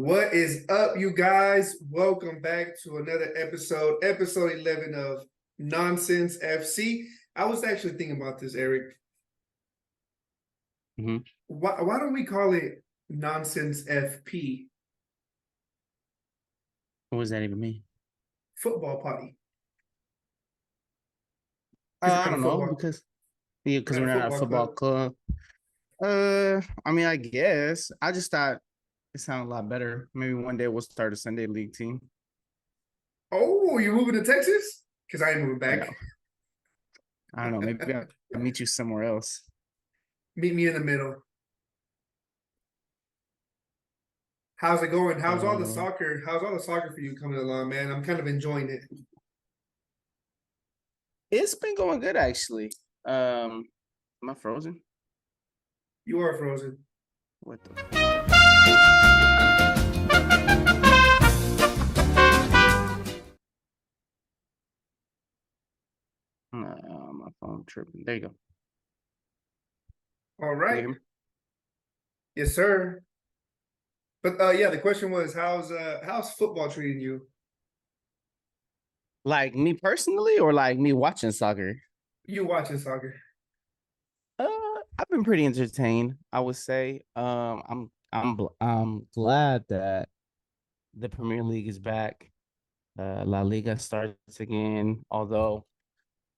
What is up, you guys? Welcome back to another episode 11 of Nonsense FC. I was actually thinking about this, Eric. Mm-hmm. Why don't we call it Nonsense FP? What does that even mean? Football potty. I don't know because We're we're not a not a football football club. club. I mean, I guess I just thought it sounded a lot better. Maybe one day we'll start a Sunday league team. Oh, you're moving to Texas? Because I ain't moving back. No, I don't know. Maybe I'll meet you somewhere else. Meet me in the middle. How's it going? How's all the soccer? How's all the soccer for you coming along, man? I'm kind of enjoying it. It's been going good actually. Am I frozen? You are frozen. What the? My phone tripping. There you go. All right. Yes, sir. But yeah, the question was, how's football treating you? Like me personally, or like me watching soccer? You watching soccer? I've been pretty entertained, I would say. I'm glad that the Premier League is back. La Liga starts again, although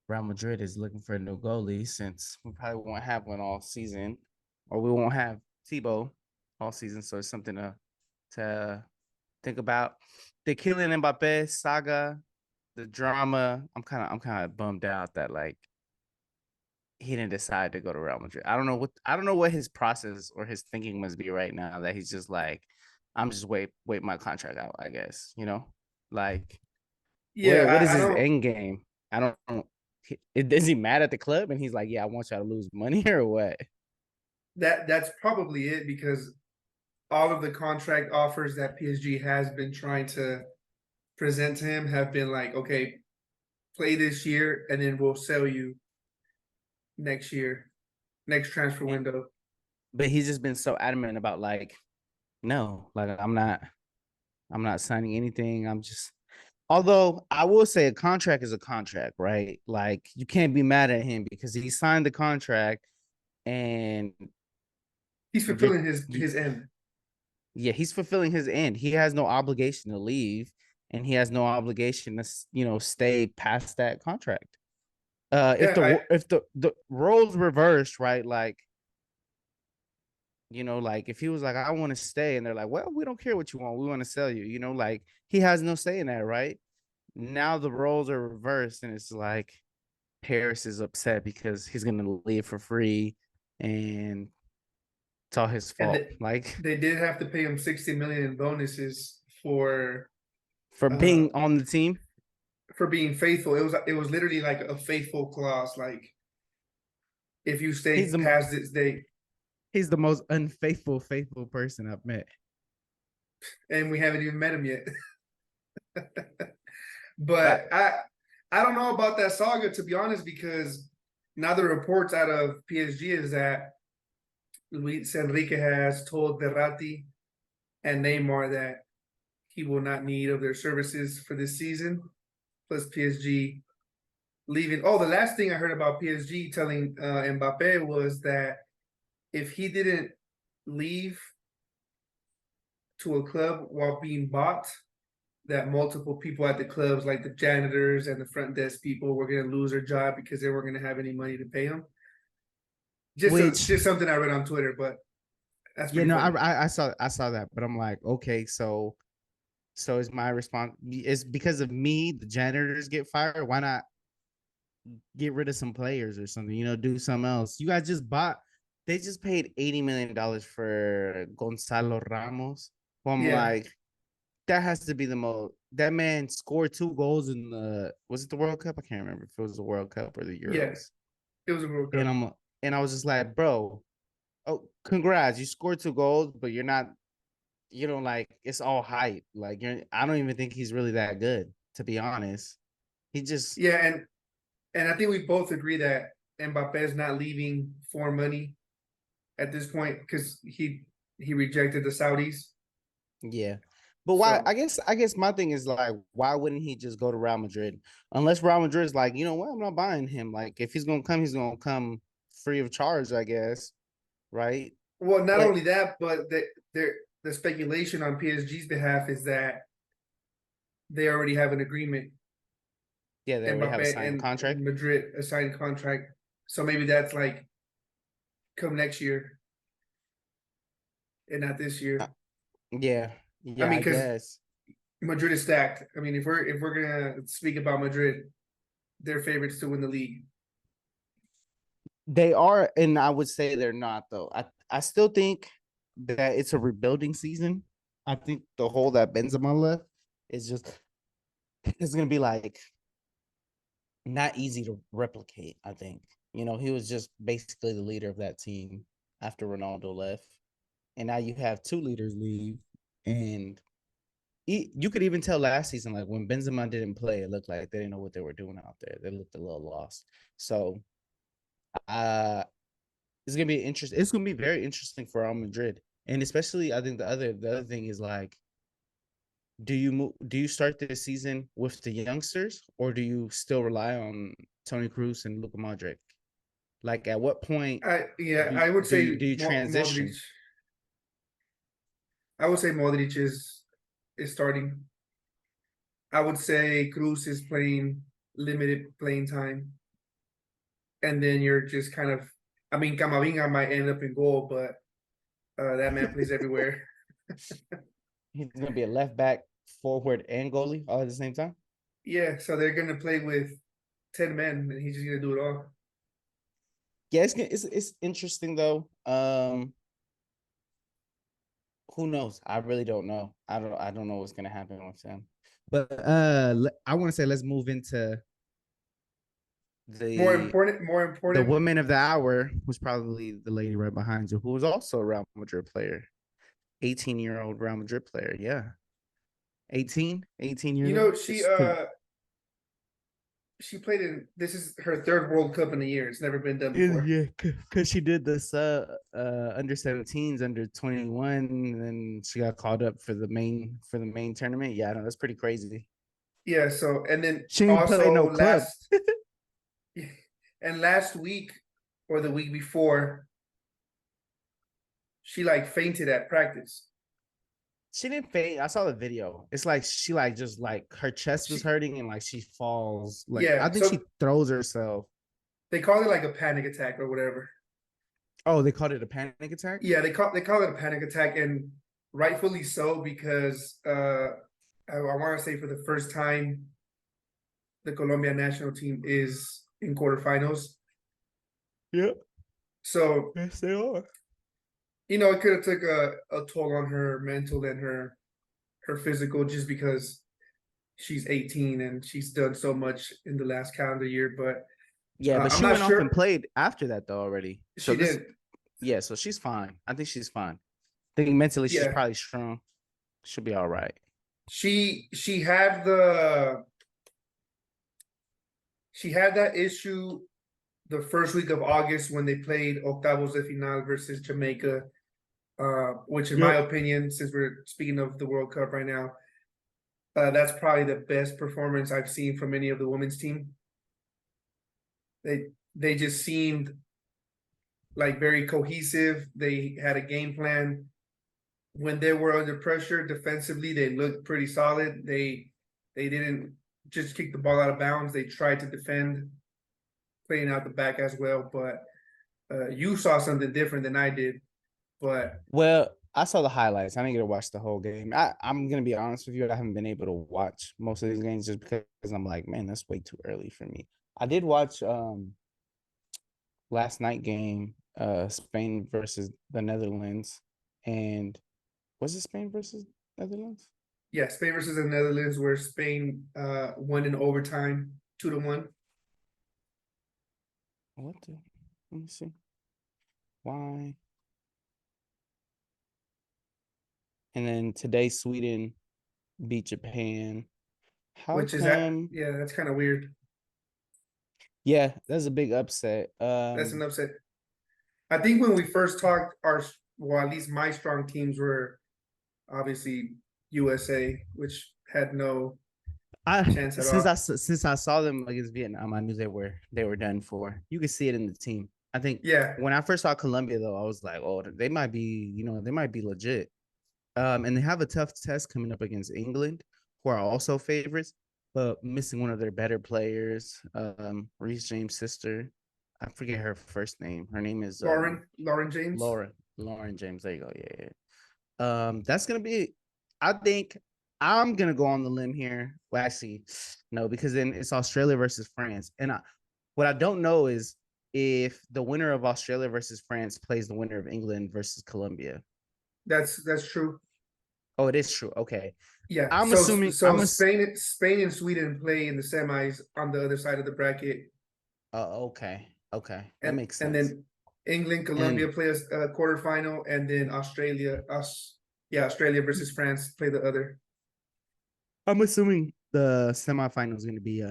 Real Madrid is looking for a new goalie since we probably won't have one all season, or we won't have Thibaut all season. So it's something to think about. The Kylian Mbappe saga, the drama. I'm kind of bummed out that like he didn't decide to go to Real Madrid. I don't know what his process or his thinking must be right now, that he's just like, I'm just wait my contract out, I guess, like Yeah, what is I his don't. end game? I don't. Is he mad at the club and he's like, yeah, I want y'all to lose money or what? That's probably it, because all of the contract offers that PSG has been trying to present to him have been like, okay, play this year and then we'll sell you next year, next transfer window. But he's just been so adamant about like, no, like I'm not signing anything. I'm just, although I will say a contract is a contract, right? Like you can't be mad at him because he signed the contract and He's fulfilling his end. yeah, he's fulfilling his end. He has no obligation to leave, and he has no obligation to stay past that contract. Yeah, If the roles reversed, right? Like, like if he was like, I want to stay, and they're like, well, we don't care what you want, we want to sell you. Like he has no say in that, right? Now the roles are reversed, and it's like Paris is upset because he's gonna leave for free, and it's all his and fault. Like they did have to pay him 60 million in bonuses for being on the team. For being faithful. It was literally like a faithful clause. Like, if you He's stay the past this date, he's the most unfaithful person I've met. and we haven't even met him yet. But I don't know about that saga, to be honest, because now the reports out of PSG is that Luis Enrique has told Verratti and Neymar that he will not need of their services for this season. Plus PSG leaving. Oh, the last thing I heard about PSG telling Mbappe was that if he didn't leave to a club while being bought, that multiple people at the clubs, like the janitors and the front desk people, were going to lose their job because they weren't going to have any money to pay him. Just something I read on Twitter, but that's pretty funny. I saw that, but I'm like, okay, so is my response is because of me the janitors get fired? Why not get rid of some players or something? Do something else. You guys they just paid $80 million for Gonzalo Ramos. Well, I'm like, that has to be the most. That man scored 2 goals in was it the World Cup? I can't remember if it was the World Cup or the Euros. Yeah, it was a World Cup. And I was just like, bro, oh, congrats, you scored 2 goals, but you're not, like it's all hype. Like I don't even think he's really that good, to be honest. He just and I think we both agree that Mbappe is not leaving for money at this point, because he rejected the Saudis. Yeah. But why? So I guess my thing is like, why wouldn't he just go to Real Madrid? Unless Real Madrid is like, you know what, I'm not buying him. Like, if he's gonna come free of charge, I guess, right? well, not But only that, but the speculation on PSG's behalf is that they already have an agreement, yeah, they already have a Mbappe signed and contract. Madrid a signed contract. So maybe that's like come next year and not this Uh, year. yeah, I yeah, mean, I because guess Madrid is stacked. I mean, if we're gonna speak about Madrid, they're favorites to win the league. they are, and I would say they're not though. I still think that it's a rebuilding season. I think the hole that Benzema left is just it's gonna be like not easy to replicate. I think he was just basically the leader of that team after Ronaldo left, and now you have two leaders leave, and you could even tell last season, like when Benzema didn't play, it looked like they didn't know what they were doing out there. They looked a little lost. So, uh, it's gonna be interesting. It's gonna be very interesting for Real Madrid, and especially I think the other thing is like, do you start this season with the youngsters, or do you still rely on Tony Cruz and Luka Modric? Like, at what point I would say do you Modric. transition? I would say Modric is starting. I would say Cruz is playing limited playing time, and then you're just kind of. I mean, Camavinga might end up in goal, but that man plays everywhere. He's gonna be a left back, forward, and goalie all at the same time. Yeah, so they're gonna play with 10 men, and he's just gonna do it all. Yeah, it's interesting though. Who knows? I really don't know. I don't know what's gonna happen with him. But I want to say let's move into More the important, more the important. woman of the hour, was probably the lady right behind you, who was also a Real Madrid player, 18-year-old Real Madrid player. Yeah, 18 You years know, old. she played in. This is her third World Cup in a year. It's never been done before. Yeah, because she did this under 17s, under 21, and then she got called up for the main tournament. Yeah, I know that's pretty crazy. Yeah. So and then She didn't play also no club. last week or the week before, she like fainted at practice. She didn't faint. I saw the video. It's like she like just like her chest was She hurting and like she falls. Like I yeah. think So she throws herself. they call it like a panic attack or whatever. Oh, they called it a panic attack? Yeah, they call it a panic attack, and rightfully so because I want to say for the first time the Colombia national team is in quarterfinals. Yep. So Yes, they are. it could have took a toll on her mental and her physical just because she's 18 and she's done so much in the last calendar year. But Yeah, but I'm she not went off and sure played after that though already. So she this, did. yeah, so she's fine. I think she's fine. I think mentally she's Yeah, probably strong. She'll be all right. she had that issue the first week of August when they played octavos de final versus Jamaica, which in my Yep. opinion, since we're speaking of the World Cup right now, that's probably the best performance I've seen from any of the women's team. They just seemed like very cohesive. They had a game plan. When they were under pressure defensively, they looked pretty solid. They didn't just kick the ball out of bounds. They tried to defend, playing out the back as well. But you saw something different than I did. But Well, I saw the highlights. I didn't get to watch the whole game. I'm gonna be honest with you. I haven't been able to watch most of these games just because I'm like, man, that's way too early for me. I did watch last night game, Spain versus the Netherlands, and was it Spain versus Netherlands? yeah, Spain versus the Netherlands, where Spain won in overtime, 2-1. What the? Let me see. Why? And then today, Sweden beat Japan. How Which is that? come? Yeah, that's kind of weird. Yeah, that's a big upset. That's an upset. I think when we first talked, our well, at least my strong teams were obviously USA, which had no I chance at since all. I saw them against Vietnam, I knew they were done for. You could see it in the team. I think Yeah, when I first saw Colombia though, I was like, oh, they might be, they might be legit. And they have a tough test coming up against England, who are also favorites, but missing one of their better players, Reece James' sister. I forget her first name. Her name is Lauren James. Lauren James. There you go. Yeah, yeah. That's gonna be. I think I'm gonna go on the limb here. Well, actually, no, because then it's Australia versus France, and what I don't know is if the winner of Australia versus France plays the winner of England versus Colombia. That's true. Oh, it is true. Okay, Yeah. I'm So assuming. so Spain and Sweden play in the semis on the other side of the bracket, Okay, okay, that and makes and sense. then England, And Colombia then play a quarterfinal, and then Australia versus France play the other. I'm assuming the semifinal is going to be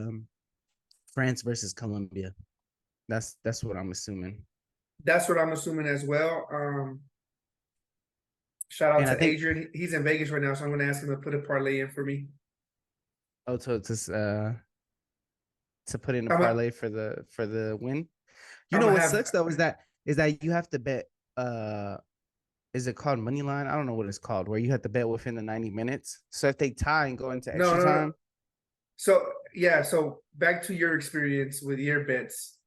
France versus Colombia. That's what I'm assuming. That's what I'm assuming as well. Shout out And I to think Adrian. He's in Vegas right now, so I'm going to ask him to put a parlay in for me. oh to put in a I'm a, parlay for the win. You I'm know gonna what have sucks though is that you have to bet is it called money line? I don't know what it's called, where you have to bet within the 90 minutes. So if they tie and go into no, extra no, no. time, So yeah, so back to your experience with your bets.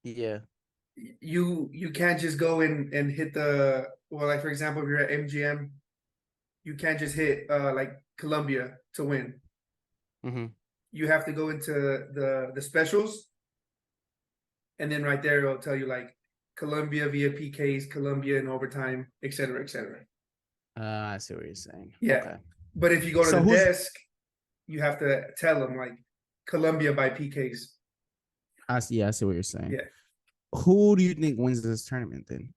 yeah. You can't just go in and hit the well, like for example, if you're at MGM, you can't just hit like Colombia to win. Mm-hmm. You have to go into the specials, and then right there it'll tell you like Colombia via PKs, Colombia in overtime, et cetera, et cetera. I see what you're saying. Yeah. Okay. But if you go to So the who's desk, you have to tell them like Colombia by PKs. I see what you're saying. Yeah. Who do you think wins this tournament then?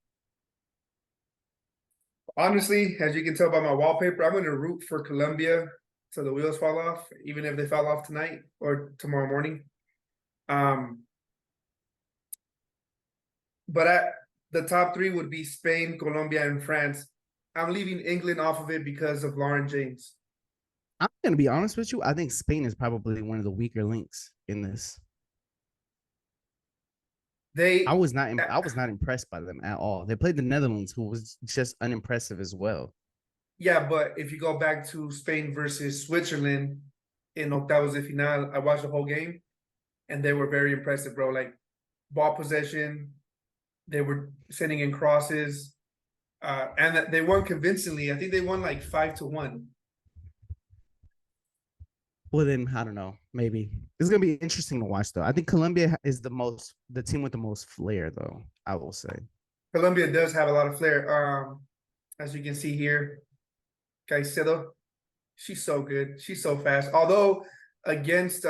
Honestly, as you can tell by my wallpaper, I'm going to root for Colombia till the wheels fall off, even if they fall off tonight or tomorrow morning. Um, but the top three would be Spain, Colombia, and France. I'm leaving England off of it because of Lauren James. I'm gonna be honest with you. I think Spain is probably one of the weaker links in this. I They, was not I was not impressed by them at all. They played the Netherlands, who was just unimpressive as well. yeah, but if you go back to Spain versus Switzerland in octavos de final, I watched the whole game and they were very impressive, bro. Like ball possession, they were sending in crosses, and that they won convincingly. I think they won like 5-1. Well, then I don't know. Maybe it's gonna be interesting to watch, though. I think Colombia is the team with the most flair, though. I will say. Colombia does have a lot of flair. As you can see here, Caicedo, she's so good. She's so fast. Although against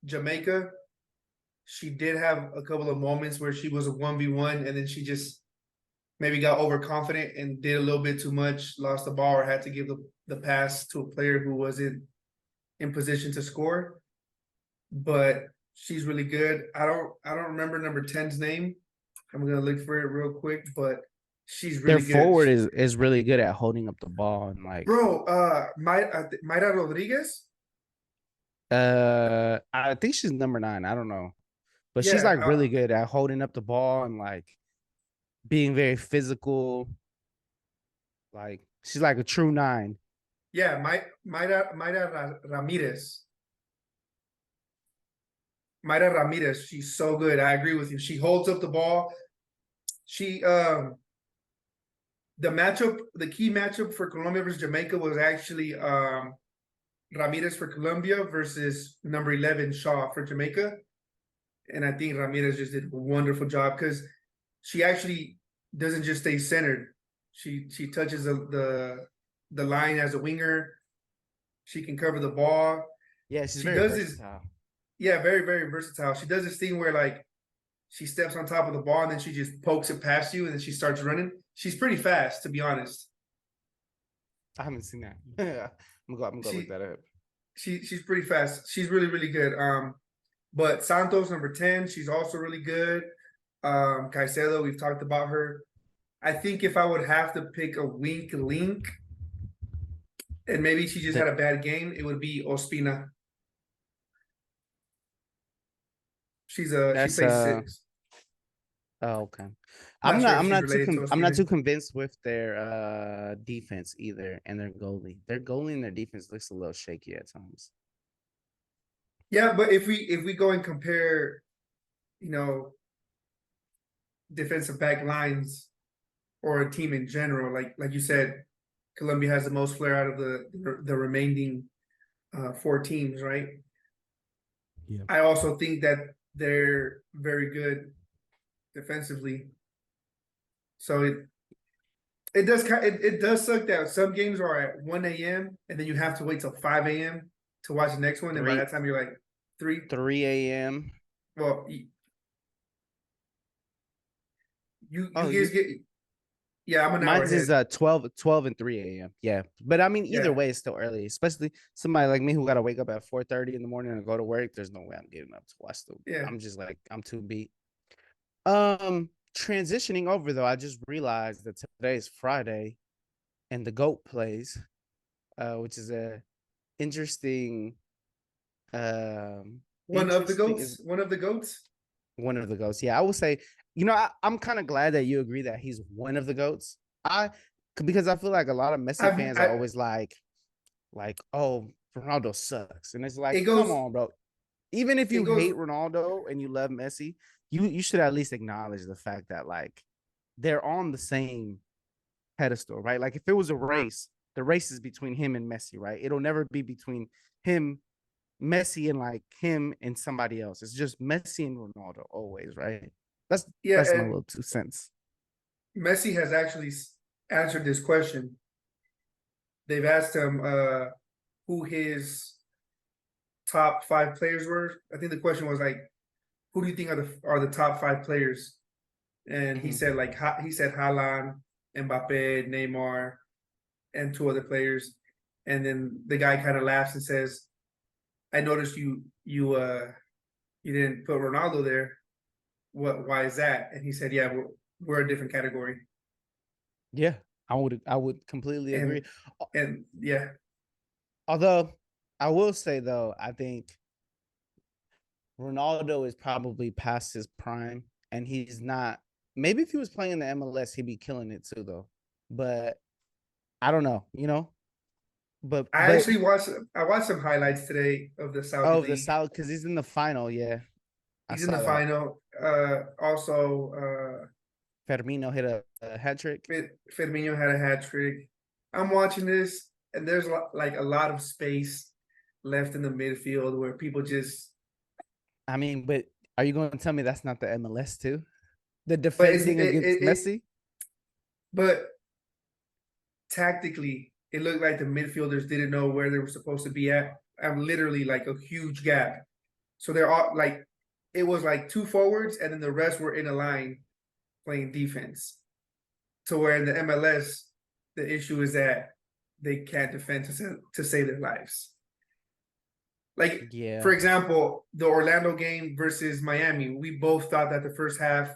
Jamaica, she did have a couple of moments where she was a 1v1 and then she just maybe got overconfident and did a little bit too much, lost the ball, or had to give the pass to a player who wasn't in position to score. But she's really good. I don't remember number 10's name. I'm gonna look for it real quick, but she's Their really good. forward is really good at holding up the ball and like Bro, Mayra Rodriguez. I think she's number 9. I don't know. But she's Yeah, like really good at holding up the ball and like being very physical. Like she's like a true 9. yeah, Mayra Ramirez. Mayra Ramirez, she's so good. I agree with you. She holds up the ball. She the key matchup for Colombia versus Jamaica was actually Ramirez for Colombia versus number 11 Shaw for Jamaica. And I think Ramirez just did a wonderful job because she actually doesn't just stay centered. She touches the line as a winger. She can cover the ball. Yeah, she's She very does this, versatile. yeah, very, very versatile. She does this thing where like she steps on top of the ball and then she just pokes it past you and then she starts running. She's pretty fast, to be honest. I haven't seen that. I'm gonna look She that up. she's pretty fast. She's really, really good. But Santos, number 10, she's also really good. Caicedo, we've talked about her. I think if I would have to pick a weak link, and maybe she just had That a bad game, it would be Ospina. She that's plays six. oh, okay. Not sure if I'm she's not related to I'm not too Ospina. convinced with their defense either and their goalie. Their goalie and their defense looks a little shaky at times. Yeah, but if we go and compare, you know, defensive back lines or a team in general, like you said, Colombia has the most flair out of the remaining four teams, right? Yeah. I also think that they're very good defensively. So it does suck that some games are at 1 a.m. and then you have to wait till 5 a.m. to watch the next one, and by 3 that time you're like three. 3 a.m. Well, you Oh, guys you get, yeah. I'm an hour mine's is ahead. 12 and 3 a.m. Yeah. But I mean either Yeah, way it's still early, especially somebody like me who gotta wake up at 4:30 in the morning and go to work. There's no way I'm getting up to watch the yeah. I'm just like I'm too beat. Transitioning over though, I just realized that today is Friday and the GOAT plays, which is a interesting One of the interesting goats. is One of the goats. one of the goats. Yeah, I would say, I'm kind of glad that you agree that he's one of the goats. I because I feel like a lot of Messi I've fans are I always oh, Ronaldo sucks. And it's like, it come goes on, bro. Even if it you goes hate Ronaldo and you love Messi, you should at least acknowledge the fact that like they're on the same pedestal, right? Like if it was a race, the race is between him and Messi, right? It'll never be between him, Messi, and like him and somebody else. It's just Messi and Ronaldo always, right? That's yeah, that's my and little 2 cents. Messi has actually answered this question. They've asked him who his top five players were. I think the question was like, who do you think are the top five players? And he Mhm. said like he said Haaland, Mbappe, Neymar, and two other players. And then the guy kind of laughs and says, "I noticed you didn't put Ronaldo there. What? Why is that?" And he said, "Yeah, we're a different category." Yeah, I would completely agree. And and yeah, Although I will say though, I think Ronaldo is probably past his prime, and he's not. Maybe if he was playing in the MLS, he'd be killing it too, though. But I don't know. But I but actually watched some highlights today of the Saudi oh, the League. South because he's in the final. Yeah, I He's in the saw that. final. Also, Firmino hit a hat trick. Firmino had a hat trick. I'm watching this, and there's like a lot of space left in the midfield where people just. I mean, but are you going to tell me that's not the MLS too? The But defending against Messi. but tactically, it looked like the midfielders didn't know where they were supposed to be at. I'm literally like a huge gap. So they're all like, it was like two forwards, and then the rest were in a line playing defense. To where in the MLS, the issue is that they can't defend to save their lives. Like, for Yeah, example, the Orlando game versus Miami, we both thought that the first half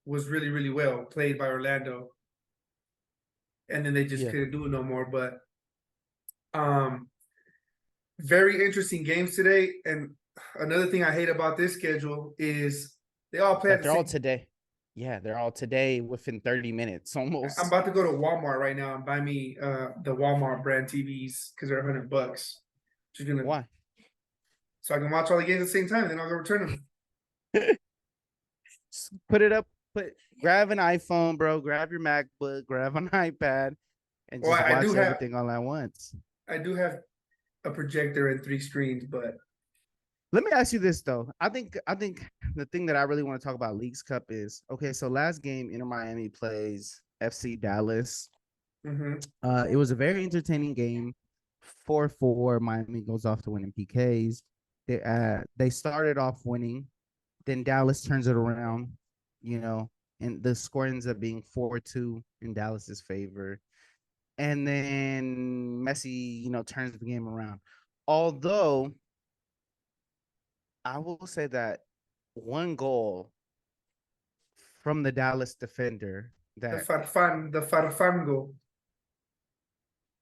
was really, really well played by Orlando, and then they just yeah. couldn't do it no more. But um, very interesting games today. And another thing I hate about this schedule is they all play at That the they're all same. today. Yeah, they're all today within 30 minutes I'm almost. about to go to Walmart right now and buy me the Walmart brand TVs because they're $100. Just gonna Why? so I can watch all the games at the same time. Then I'll go return them. Put it up, grab an iPhone, bro, grab your MacBook, grab an iPad, and Well, just I do watch have everything all at once. I do have a projector and three screens, but Let me ask you this though. I think the thing that I really want to talk about Leagues Cup is okay. So last game, Inter Miami plays FC Dallas. mhm. It was a very entertaining game. 4-4. Miami goes off to win in PKs. They started off winning, then Dallas turns it around, you know, and the score ends up being 4-2 in Dallas's favor. And then Messi, turns the game around. Although I will say that one goal from the Dallas defender The that farfan, the farfango.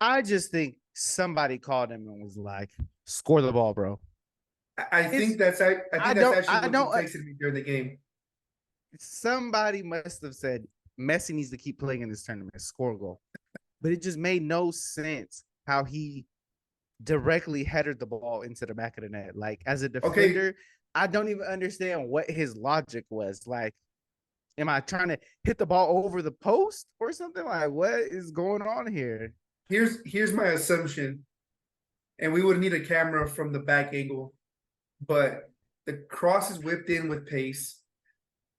I just think somebody called him and was like, "Score the ball, bro." I It's think that's actually I what you don't. texted me during the game. Somebody must have said Messi needs to keep playing in this tournament, score a goal. But it just made no sense how he directly headed the ball into the back of the net. Like as a Okay, defender, I don't even understand what his logic was. Like, am I trying to hit the ball over the post or something? Like, what is going on here? here's my assumption, and we would need a camera from the back angle, but the cross is whipped in with pace.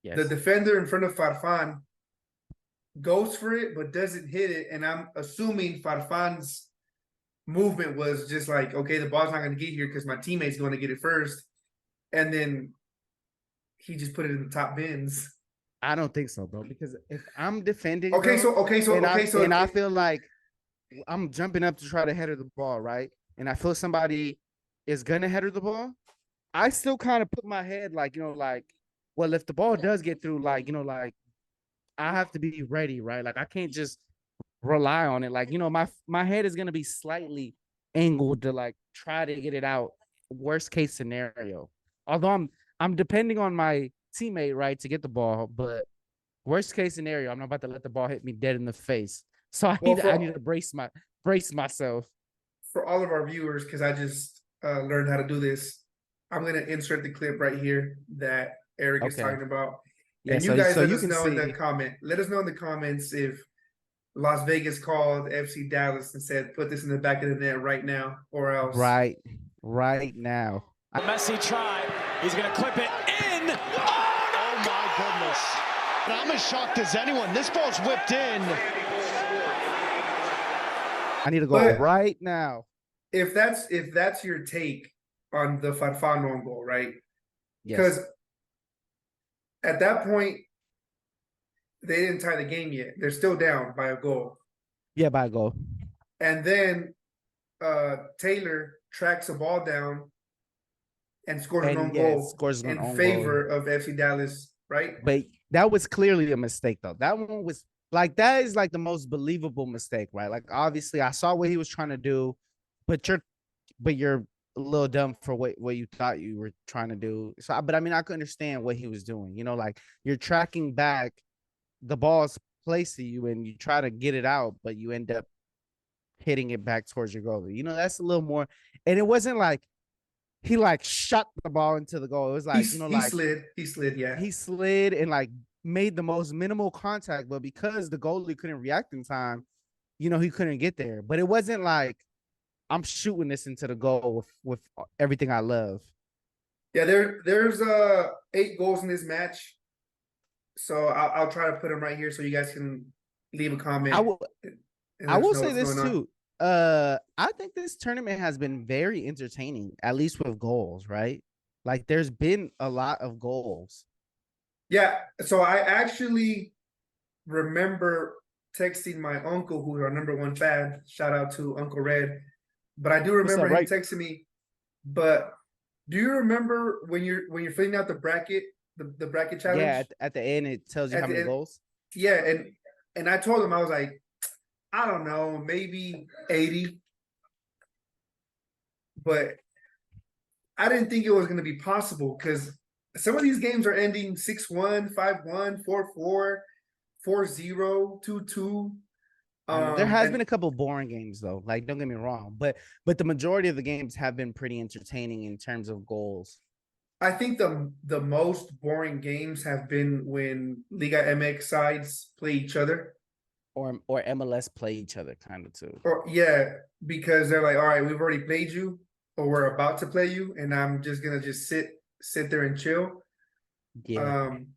The Yes. defender in front of Farfan goes for it, but doesn't hit it. And I'm assuming Farfan's movement was just like, okay, the ball's not going to get here because my teammate's going to get it first. And then he just put it in the top bins. I don't think so, bro. Because if I'm defending Okay, though, so okay, so and I okay, so and I feel like I'm jumping up to try to header the ball, right? And I feel somebody is gonna header the ball. I still kind of put my head like, like, well, if the ball does get through, like, like I have to be ready, right? Like I can't just rely on it. Like, my head is gonna be slightly angled to like try to get it out. Worst case scenario. Although I'm depending on my teammate, right, to get the ball, but worst case scenario, I'm not about to let the ball hit me dead in the face. So I well need I need to brace myself. for all of our viewers, because I just learned how to do this, I'm gonna insert the clip right here that Eric is Okay. talking about. Yeah, And you so guys so let you us can know in the see comment. Let us know in the comments if Las Vegas called FC Dallas and said, put this in the back of the net right now, or else. right now. Messi tried. He's going to clip it in. Oh my goodness. And I'm as shocked as anyone. This ball's whipped in. I need to go But right now. if that's your take on the Farfan own goal, right? Yes. Because at that point, they didn't tie the game yet. They're still down by a goal. Yeah, by goal. And then Taylor tracks a ball down and scores an And own yeah, it goal scores an in own goal. favor of FC Dallas, right? But that was clearly a mistake, though. That one was like that is like the most believable mistake, right? Like obviously I saw what he was trying to do, but you're a little dumb for what you thought you were trying to do. So but I mean I could understand what he was doing. Like you're tracking back, the ball's placed to you and you try to get it out, but you end up hitting it back towards your goalie. That's a little more, and it wasn't like he like shot the ball into the goal. It was like, like He slid, yeah. he slid and like made the most minimal contact, but because the goalie couldn't react in time, he couldn't get there. But it wasn't like I'm shooting this into the goal with everything I love. Yeah, there's 8 goals in this match. So I'll try to put them right here so you guys can leave a comment I will and I let us will know say what's this going on. too. I think this tournament has been very entertaining, at least with goals, right? Like there's been a lot of goals. Yeah, so I actually remember texting my uncle, who's our number 1 fan. Shout out to Uncle Red. But I do What's up, remember him right? texting me. But do you remember when you're filling out the bracket, the bracket Yeah, challenge at the end it tells you at how the many end? goals. Yeah, and I told him I was like, I don't know, maybe 80, but I didn't think it was going to be possible because some of these games are ending 6-1, 5-1, 4-4, 4-0, 2-2. I know there has been And a couple boring games though. Like don't get me wrong, but the majority of the games have been pretty entertaining in terms of goals. I think the most boring games have been when Liga MX sides play each other. Or MLS play each other kind of too. Or yeah, because they're like, all right, we've already played you, or we're about to play you, and I'm just gonna just sit there and chill. Yeah. Um,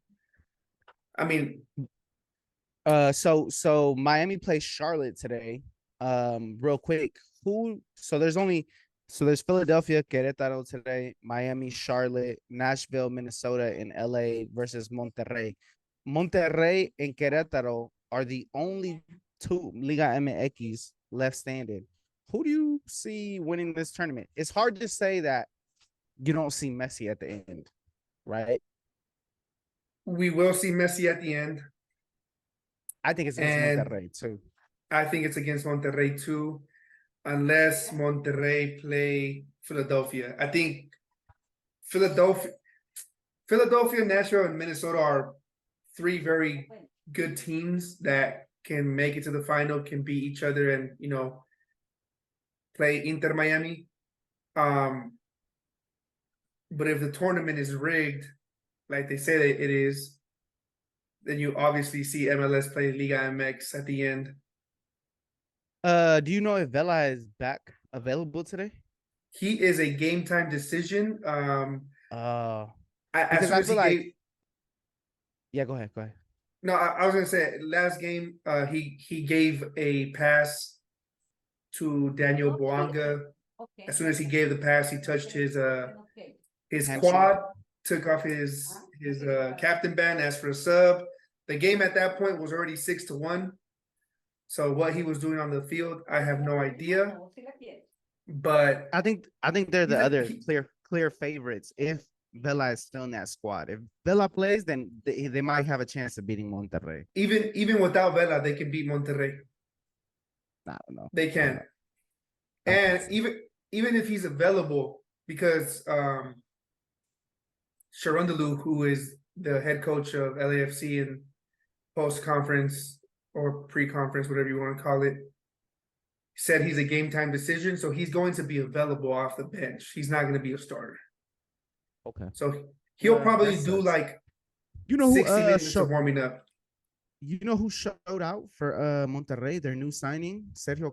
I mean, So Miami plays Charlotte today. Real quick, there's Philadelphia, Querétaro today, Miami, Charlotte, Nashville, Minnesota, and LA versus Monterrey. Monterrey and Querétaro are the only two Liga MX left standing. Who do you see winning this tournament? It's hard to say that you don't see Messi at the end, right? we will see Messi at the end, I think it's against and Monterrey too. I think it's against Monterrey too. unless Monterrey play Philadelphia. I think Philadelphia, Nashville, and Minnesota are three very good teams that can make it to the final, can beat each other, and play Inter Miami. But if the tournament is rigged, like they say it is, then you obviously see MLS play Liga MX at the end. Do you know if Vela is back available today? He is a game time decision. Because As soon I as feel he like gave, yeah, go ahead. no, I was gonna say last game, he gave a pass to Daniel Boanga. As soon as he gave the pass, he touched his Handshake. quad, took off his captain band, asked for a sub. The game at that point was already 6-1. So what he was doing on the field, I have no idea. But I think they're the He's a- other he- clear favorites if Vela is still in that squad. If Vela plays, then they might have a chance of beating Monterrey. even without Vela, they can beat Monterrey. I don't know. They can. I don't And think so. even if he's available, because Sharondalu, who is the head coach of LAFC in post-conference or pre-conference, whatever you want to call it, said he's a game time decision, so he's going to be available off the bench. He's not going to be a starter. Okay. So he'll Yeah, probably that do sucks. like You know who 60 minutes of warming up. you know who showed out for Monterrey, their new signing? Sergio